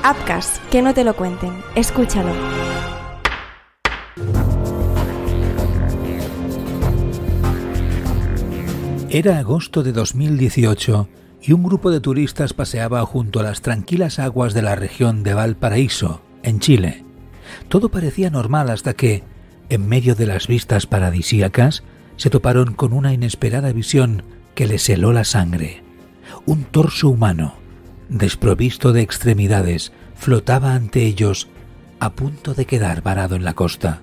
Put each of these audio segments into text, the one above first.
Apcas, que no te lo cuenten. Escúchalo. Era agosto de 2018 y un grupo de turistas paseaba junto a las tranquilas aguas de la región de Valparaíso, en Chile. Todo parecía normal hasta que, en medio de las vistas paradisíacas, se toparon con una inesperada visión que les heló la sangre. Un torso humano, desprovisto de extremidades, flotaba ante ellos, a punto de quedar varado en la costa.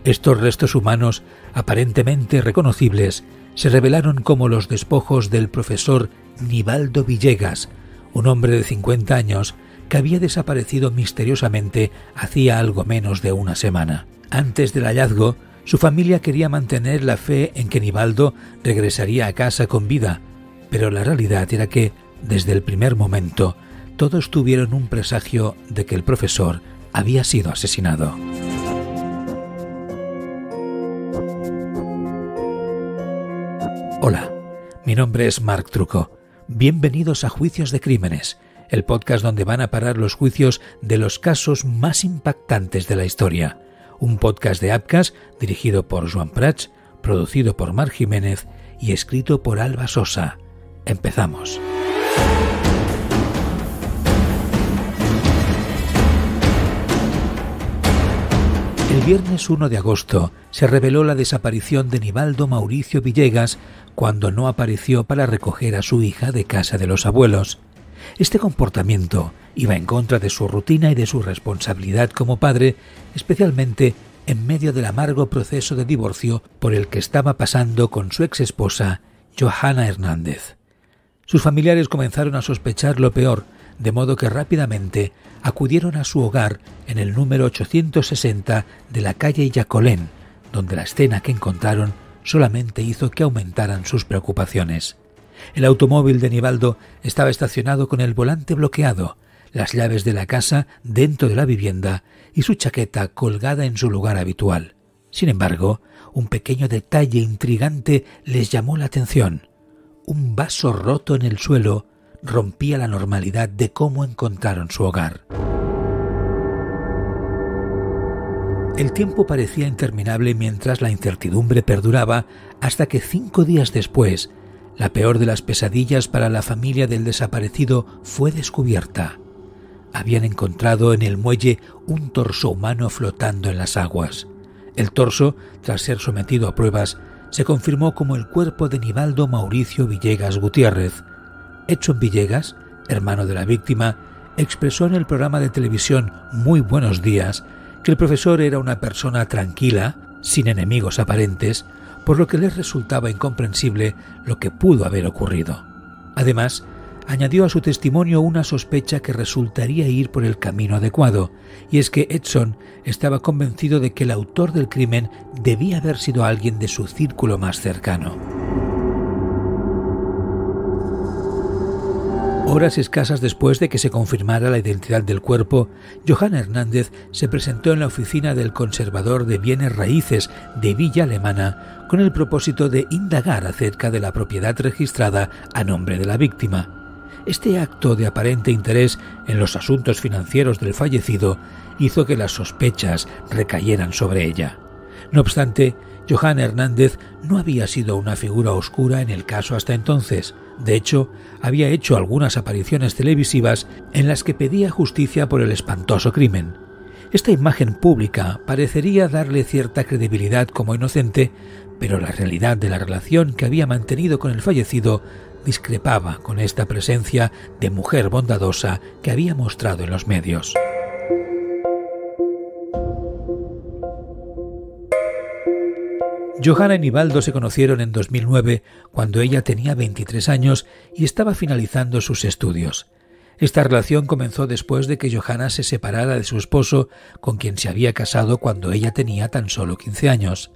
Estos restos humanos, aparentemente reconocibles, se revelaron como los despojos del profesor Nivaldo Villegas, un hombre de 50 años que había desaparecido misteriosamente hacía algo menos de una semana. Antes del hallazgo, su familia quería mantener la fe en que Nivaldo regresaría a casa con vida, pero la realidad era que, desde el primer momento, todos tuvieron un presagio de que el profesor había sido asesinado. Hola, mi nombre es Marc Trucco. Bienvenidos a Juicios de Crímenes, el podcast donde van a parar los juicios de los casos más impactantes de la historia. Un podcast de Apcas dirigido por Joan Prats, producido por Marc Jiménez y escrito por Alba Sosa. Empezamos. El viernes 1 de agosto se reveló la desaparición de Nivaldo Mauricio Villegas cuando no apareció para recoger a su hija de casa de los abuelos. Este comportamiento iba en contra de su rutina y de su responsabilidad como padre, especialmente en medio del amargo proceso de divorcio por el que estaba pasando con su exesposa, Johanna Hernández. Sus familiares comenzaron a sospechar lo peor, de modo que rápidamente acudieron a su hogar en el número 860 de la calle Yacolén, donde la escena que encontraron solamente hizo que aumentaran sus preocupaciones. El automóvil de Nivaldo estaba estacionado con el volante bloqueado, las llaves de la casa dentro de la vivienda y su chaqueta colgada en su lugar habitual. Sin embargo, un pequeño detalle intrigante les llamó la atención. Un vaso roto en el suelo rompía la normalidad de cómo encontraron su hogar. El tiempo parecía interminable mientras la incertidumbre perduraba hasta que 5 días después, la peor de las pesadillas para la familia del desaparecido fue descubierta. Habían encontrado en el muelle un torso humano flotando en las aguas. El torso, tras ser sometido a pruebas, se confirmó como el cuerpo de Nivaldo Mauricio Villegas Gutiérrez. Edson Villegas, hermano de la víctima, expresó en el programa de televisión Muy Buenos Días que el profesor era una persona tranquila, sin enemigos aparentes, por lo que les resultaba incomprensible lo que pudo haber ocurrido. Además, añadió a su testimonio una sospecha que resultaría ir por el camino adecuado, y es que Edson estaba convencido de que el autor del crimen debía haber sido alguien de su círculo más cercano. Horas escasas después de que se confirmara la identidad del cuerpo, Johanna Hernández se presentó en la oficina del conservador de bienes raíces de Villa Alemana con el propósito de indagar acerca de la propiedad registrada a nombre de la víctima. Este acto de aparente interés en los asuntos financieros del fallecido hizo que las sospechas recayeran sobre ella. No obstante, Johanna Hernández no había sido una figura oscura en el caso hasta entonces. De hecho, había hecho algunas apariciones televisivas en las que pedía justicia por el espantoso crimen. Esta imagen pública parecería darle cierta credibilidad como inocente, pero la realidad de la relación que había mantenido con el fallecido discrepaba con esta presencia de mujer bondadosa que había mostrado en los medios. Johanna y Nivaldo se conocieron en 2009, cuando ella tenía 23 años y estaba finalizando sus estudios. Esta relación comenzó después de que Johanna se separara de su esposo, con quien se había casado cuando ella tenía tan solo 15 años.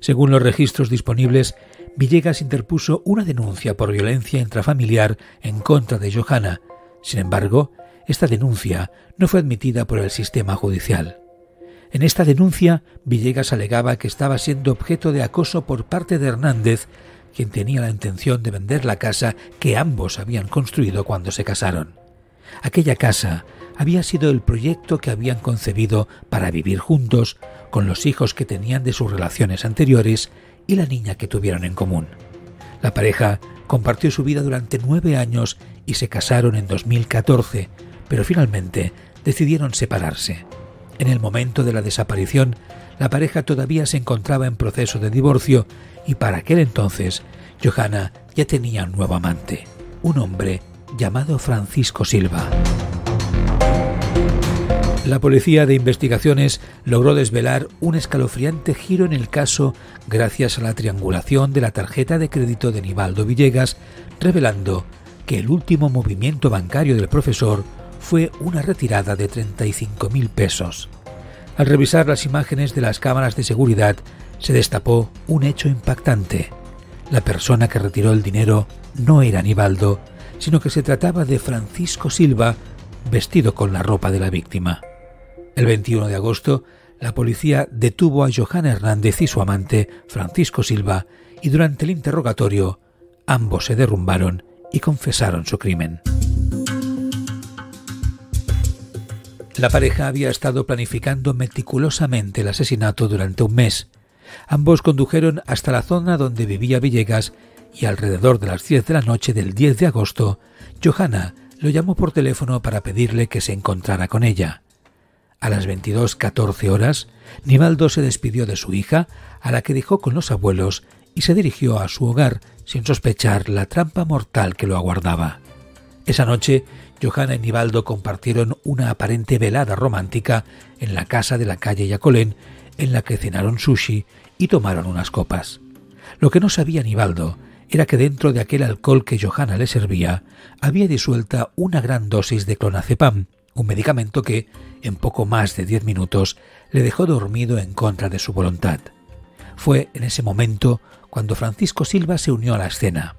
Según los registros disponibles, Villegas interpuso una denuncia por violencia intrafamiliar en contra de Johanna. Sin embargo, esta denuncia no fue admitida por el sistema judicial. En esta denuncia, Villegas alegaba que estaba siendo objeto de acoso por parte de Hernández, quien tenía la intención de vender la casa que ambos habían construido cuando se casaron. Aquella casa había sido el proyecto que habían concebido para vivir juntos, con los hijos que tenían de sus relaciones anteriores y la niña que tuvieron en común. La pareja compartió su vida durante 9 años y se casaron en 2014, pero finalmente decidieron separarse. En el momento de la desaparición, la pareja todavía se encontraba en proceso de divorcio y para aquel entonces, Johanna ya tenía un nuevo amante, un hombre llamado Francisco Silva. La Policía de Investigaciones logró desvelar un escalofriante giro en el caso gracias a la triangulación de la tarjeta de crédito de Nivaldo Villegas, revelando que el último movimiento bancario del profesor fue una retirada de 35.000 pesos. Al revisar las imágenes de las cámaras de seguridad, se destapó un hecho impactante. La persona que retiró el dinero no era Nivaldo, sino que se trataba de Francisco Silva, vestido con la ropa de la víctima. El 21 de agosto, la policía detuvo a Johanna Hernández y su amante, Francisco Silva, y durante el interrogatorio, ambos se derrumbaron y confesaron su crimen. La pareja había estado planificando meticulosamente el asesinato durante un mes. Ambos condujeron hasta la zona donde vivía Villegas y alrededor de las 10 de la noche del 10 de agosto, Johanna lo llamó por teléfono para pedirle que se encontrara con ella. A las 22:14 horas, Nivaldo se despidió de su hija, a la que dejó con los abuelos, y se dirigió a su hogar sin sospechar la trampa mortal que lo aguardaba. Esa noche, Johanna y Nivaldo compartieron una aparente velada romántica en la casa de la calle Yacolén, en la que cenaron sushi y tomaron unas copas. Lo que no sabía Nivaldo era que dentro de aquel alcohol que Johanna le servía había disuelta una gran dosis de clonazepam, un medicamento que, en poco más de 10 minutos, le dejó dormido en contra de su voluntad. Fue en ese momento cuando Francisco Silva se unió a la escena.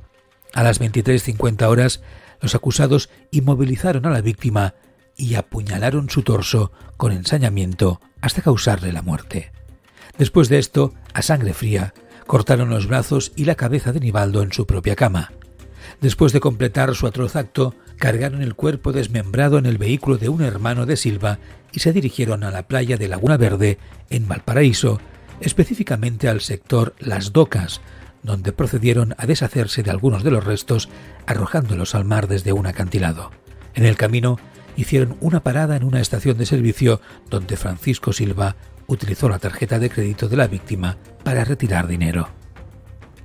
A las 23:50 horas, los acusados inmovilizaron a la víctima y apuñalaron su torso con ensañamiento hasta causarle la muerte. Después de esto, a sangre fría, cortaron los brazos y la cabeza de Nivaldo en su propia cama. Después de completar su atroz acto, cargaron el cuerpo desmembrado en el vehículo de un hermano de Silva y se dirigieron a la playa de Laguna Verde, en Valparaíso, específicamente al sector Las Docas, donde procedieron a deshacerse de algunos de los restos, arrojándolos al mar desde un acantilado. En el camino, hicieron una parada en una estación de servicio donde Francisco Silva utilizó la tarjeta de crédito de la víctima para retirar dinero.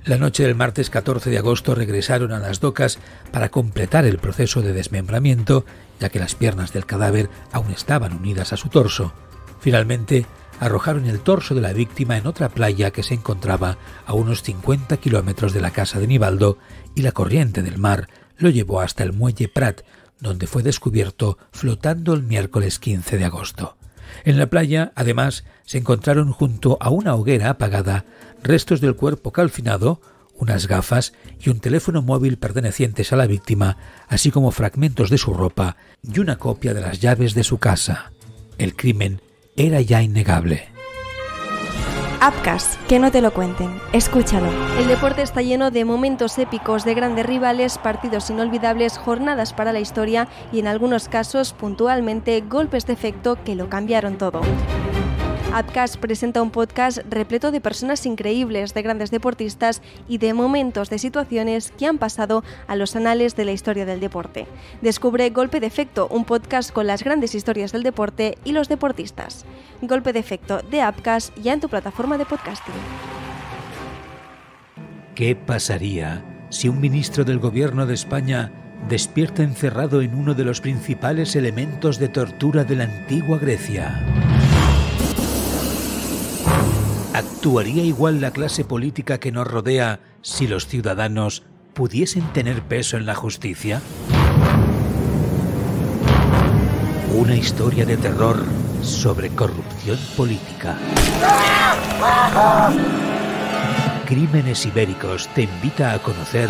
La noche del martes 14 de agosto regresaron a Las Docas para completar el proceso de desmembramiento, ya que las piernas del cadáver aún estaban unidas a su torso. Finalmente, arrojaron el torso de la víctima en otra playa que se encontraba a unos 50 kilómetros de la casa de Nivaldo, y la corriente del mar lo llevó hasta el muelle Prat, donde fue descubierto flotando el miércoles 15 de agosto. En la playa, además, se encontraron junto a una hoguera apagada restos del cuerpo calcinado, unas gafas y un teléfono móvil pertenecientes a la víctima, así como fragmentos de su ropa y una copia de las llaves de su casa. El crimen era ya innegable. Apcas, que no te lo cuenten. Escúchalo. El deporte está lleno de momentos épicos, de grandes rivales, partidos inolvidables, jornadas para la historia y en algunos casos, puntualmente, golpes de efecto que lo cambiaron todo. Apcas presenta un podcast repleto de personas increíbles, de grandes deportistas y de momentos de situaciones que han pasado a los anales de la historia del deporte. Descubre Golpe de Efecto, un podcast con las grandes historias del deporte y los deportistas. Golpe de Efecto de Apcas, ya en tu plataforma de podcasting. ¿Qué pasaría si un ministro del gobierno de España despierta encerrado en uno de los principales elementos de tortura de la antigua Grecia? ¿Actuaría igual la clase política que nos rodea si los ciudadanos pudiesen tener peso en la justicia? Una historia de terror sobre corrupción política. Crímenes Ibéricos te invita a conocer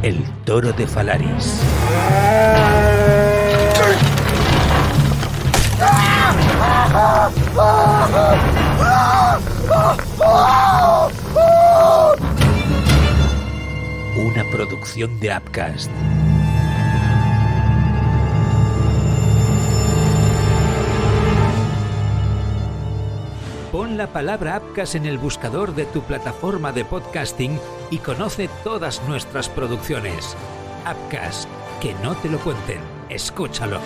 El Toro de Falaris. Una producción de Apcast. Pon la palabra Apcas en el buscador de tu plataforma de podcasting y conoce todas nuestras producciones. Apcas, que no te lo cuenten, escúchalo.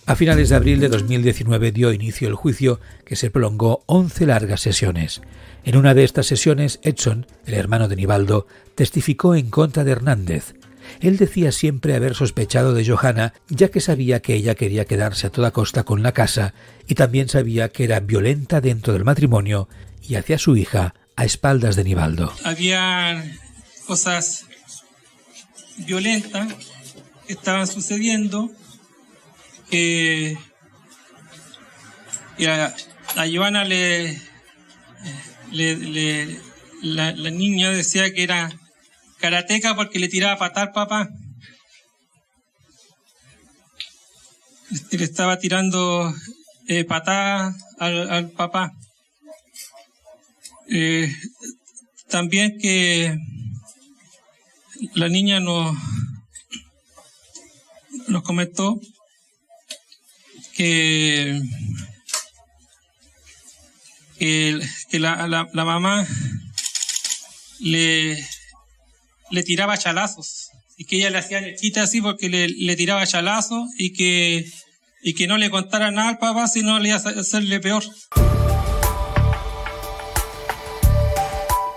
A finales de abril de 2019 dio inicio el juicio, que se prolongó 11 largas sesiones. En una de estas sesiones, Edson, el hermano de Nivaldo, testificó en contra de Hernández. Él decía siempre haber sospechado de Johanna, ya que sabía que ella quería quedarse a toda costa con la casa y también sabía que era violenta dentro del matrimonio y hacia su hija a espaldas de Nivaldo. Había cosas violentas que estaban sucediendo. A Johanna la niña decía que era karateca porque le tiraba patada al papá. Le estaba tirando patada al papá. También que la niña nos comentó que la mamá le tiraba chalazos y que ella le hacía lechita así porque le tiraba chalazos y que no le contara nada al papá, sino le iba a hacerle peor.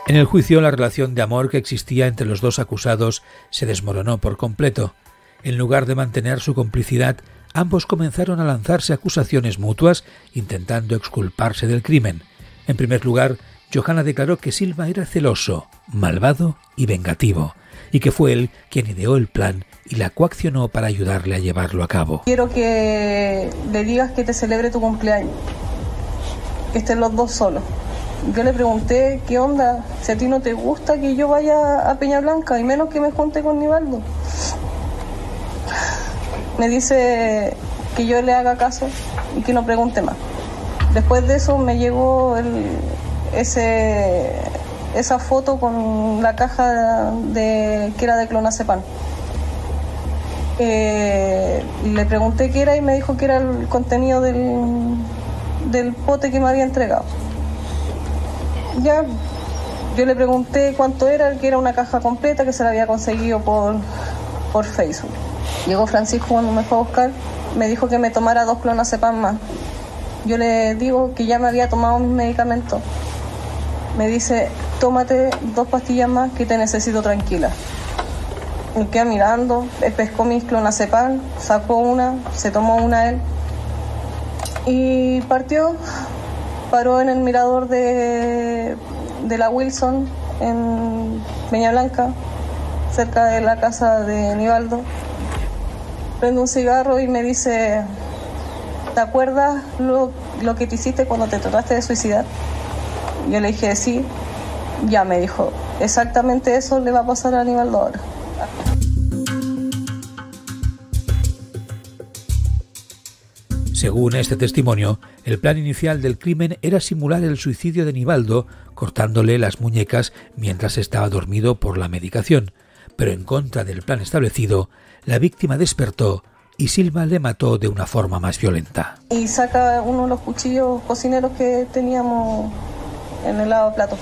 En el juicio, la relación de amor que existía entre los dos acusados se desmoronó por completo. En lugar de mantener su complicidad, ambos comenzaron a lanzarse acusaciones mutuas, intentando exculparse del crimen. En primer lugar, Johanna declaró que Silva era celoso, malvado y vengativo, y que fue él quien ideó el plan y la coaccionó para ayudarle a llevarlo a cabo. Quiero que le digas que te celebre tu cumpleaños, que estén los dos solos. Yo le pregunté, ¿qué onda? Si a ti no te gusta que yo vaya a Peña Blanca, y menos que me junte con Nivaldo. Me dice que yo le haga caso y que no pregunte más. Después de eso me llegó esa foto con la caja que era de clonazepam. Le pregunté qué era y me dijo que era el contenido del pote que me había entregado. Ya, yo le pregunté cuánto era, que era una caja completa que se la había conseguido por Facebook. Llegó Francisco cuando me fue a buscar, me dijo que me tomara 2 clonazepam más. Yo le digo que ya me había tomado mis medicamentos. Me dice, tómate 2 pastillas más que te necesito tranquila. Me quedé mirando, pescó mis clonazepam, sacó una, se tomó una él y partió. Paró en el mirador de la Wilson en Peña Blanca, cerca de la casa de Nivaldo. Prende un cigarro y me dice, ¿te acuerdas lo que te hiciste cuando te trataste de suicidar? Yo le dije, sí. Ya, me dijo, exactamente eso le va a pasar a Nivaldo ahora. Según este testimonio, el plan inicial del crimen era simular el suicidio de Nivaldo, cortándole las muñecas mientras estaba dormido por la medicación. Pero en contra del plan establecido, la víctima despertó y Silva le mató de una forma más violenta. Y saca uno de los cuchillos cocineros que teníamos en el lavaplato.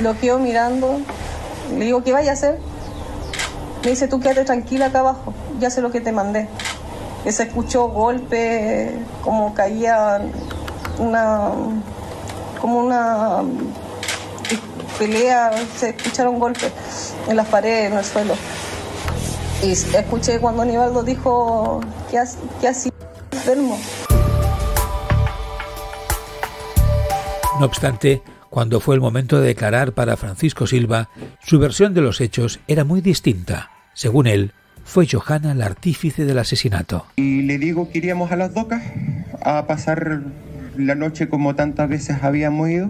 Lo quedo mirando, le digo, ¿qué vaya a hacer? Me dice, tú quédate tranquila acá abajo, ya sé lo que te mandé. Que se escuchó golpe, como caía una pelea, se escucharon golpes en las paredes, en el suelo. Y escuché cuando Nivaldo dijo, ¿qué hacía enfermo? No obstante, cuando fue el momento de declarar para Francisco Silva, su versión de los hechos era muy distinta. Según él, fue Johanna la artífice del asesinato. Y le digo que iríamos a las docas a pasar la noche como tantas veces habíamos ido.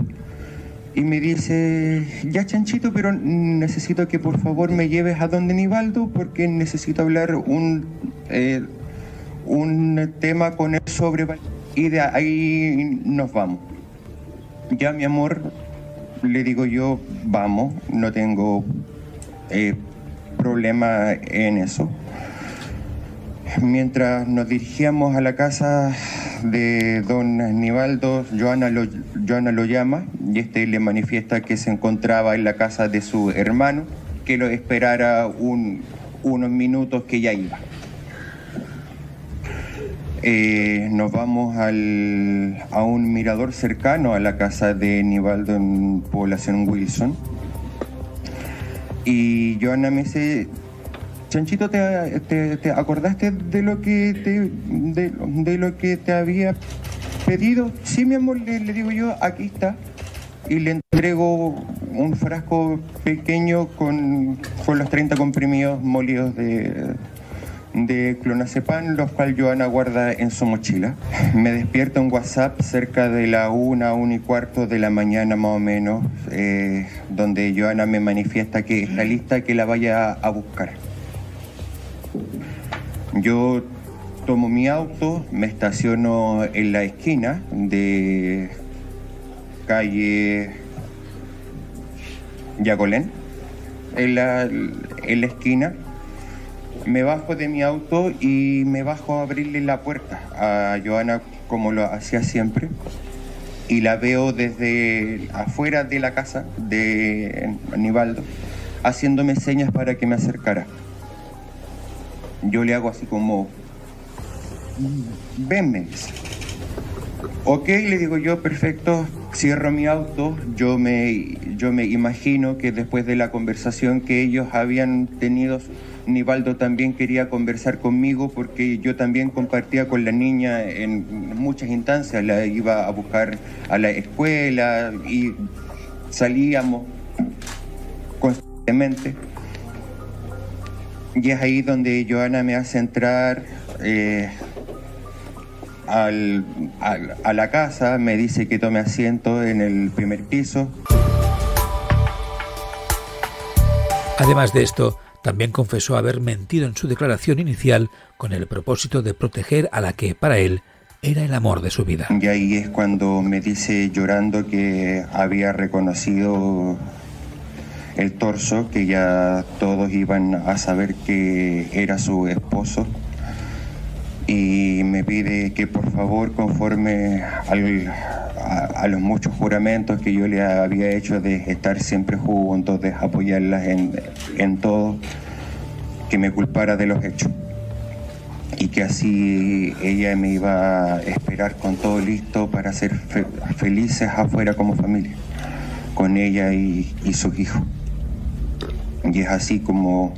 Y me dice, ya Chanchito, pero necesito que por favor me lleves a donde Nivaldo porque necesito hablar un tema con él sobre... Y de ahí nos vamos. Ya, mi amor, le digo yo, vamos, no tengo problema en eso. Mientras nos dirigíamos a la casa de don Nivaldo, Joana lo llama y le manifiesta que se encontraba en la casa de su hermano, que lo esperara unos minutos, que ya iba. Nos vamos a un mirador cercano a la casa de Nivaldo en población Wilson, y Joana me dice: Chanchito, ¿te acordaste de lo que te había pedido? Sí, mi amor, le digo yo, aquí está. Y le entrego un frasco pequeño con los 30 comprimidos molidos de clonazepam, los cuales Joana guarda en su mochila. Me despierta un WhatsApp cerca de la 1:15 de la mañana más o menos, donde Joana me manifiesta que está lista, que la vaya a buscar. Yo tomo mi auto, me estaciono en la esquina de calle Yacolén, en la esquina. Me bajo de mi auto y me bajo a abrirle la puerta a Joana, como lo hacía siempre, y la veo desde afuera de la casa de Nivaldo, haciéndome señas para que me acercara. Yo le hago así como: venme. Ok, le digo yo, perfecto. Cierro mi auto. Yo me imagino que después de la conversación que ellos habían tenido, Nivaldo también quería conversar conmigo, porque yo también compartía con la niña en muchas instancias. La iba a buscar a la escuela y salíamos constantemente. Y es ahí donde Joana me hace entrar a la casa, me dice que tome asiento en el primer piso. Además de esto, también confesó haber mentido en su declaración inicial con el propósito de proteger a la que, para él, era el amor de su vida. Y ahí es cuando me dice llorando que había reconocido el torso, que ya todos iban a saber que era su esposo, y me pide que por favor, conforme a los muchos juramentos que yo le había hecho de estar siempre juntos, de apoyarlas en todo, que me culpara de los hechos, y que así ella me iba a esperar con todo listo para ser felices afuera como familia, con ella y sus hijos. Y es así como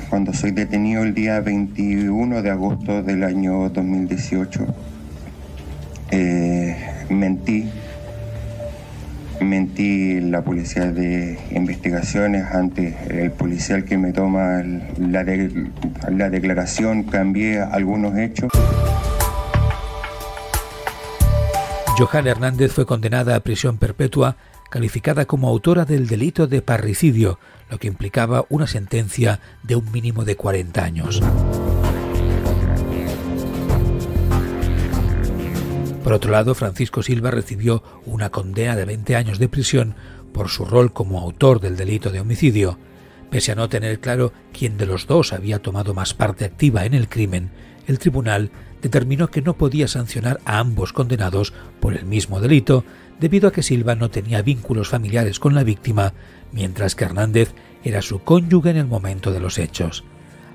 cuando soy detenido el día 21 de agosto del año 2018, mentí en la policía de investigaciones ante el policial que me toma la declaración, cambié algunos hechos. Johanna Hernández fue condenada a prisión perpetua, calificada como autora del delito de parricidio, lo que implicaba una sentencia de un mínimo de 40 años. Por otro lado, Francisco Silva recibió una condena de 20 años de prisión por su rol como autor del delito de homicidio. Pese a no tener claro quién de los dos había tomado más parte activa en el crimen, el tribunal determinó que no podía sancionar a ambos condenados por el mismo delito, debido a que Silva no tenía vínculos familiares con la víctima, mientras que Hernández era su cónyuge en el momento de los hechos.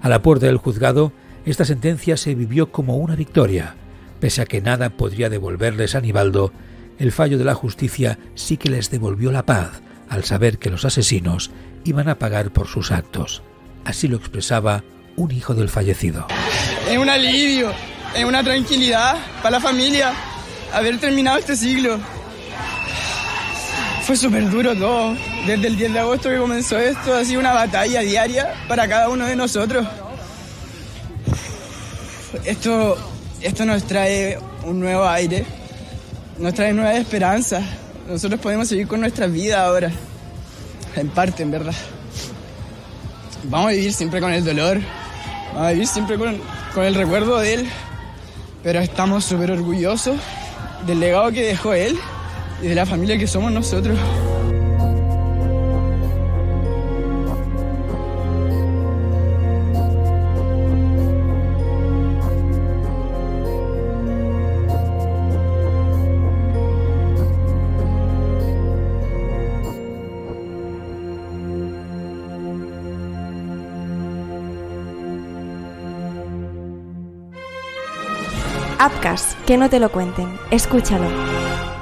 A la puerta del juzgado, esta sentencia se vivió como una victoria. Pese a que nada podría devolverles a Nivaldo, el fallo de la justicia sí que les devolvió la paz, al saber que los asesinos iban a pagar por sus actos. Así lo expresaba un hijo del fallecido. Es un alivio, es una tranquilidad para la familia haber terminado este siglo. Fue súper duro todo. Desde el 10 de agosto que comenzó esto, ha sido una batalla diaria para cada uno de nosotros. Esto nos trae un nuevo aire, nos trae nuevas esperanzas. Nosotros podemos seguir con nuestra vida ahora, en parte, en verdad. Vamos a vivir siempre con el dolor, vamos a vivir siempre con el recuerdo de él, pero estamos súper orgullosos del legado que dejó él y de la familia que somos nosotros. Apcas, que no te lo cuenten. Escúchalo.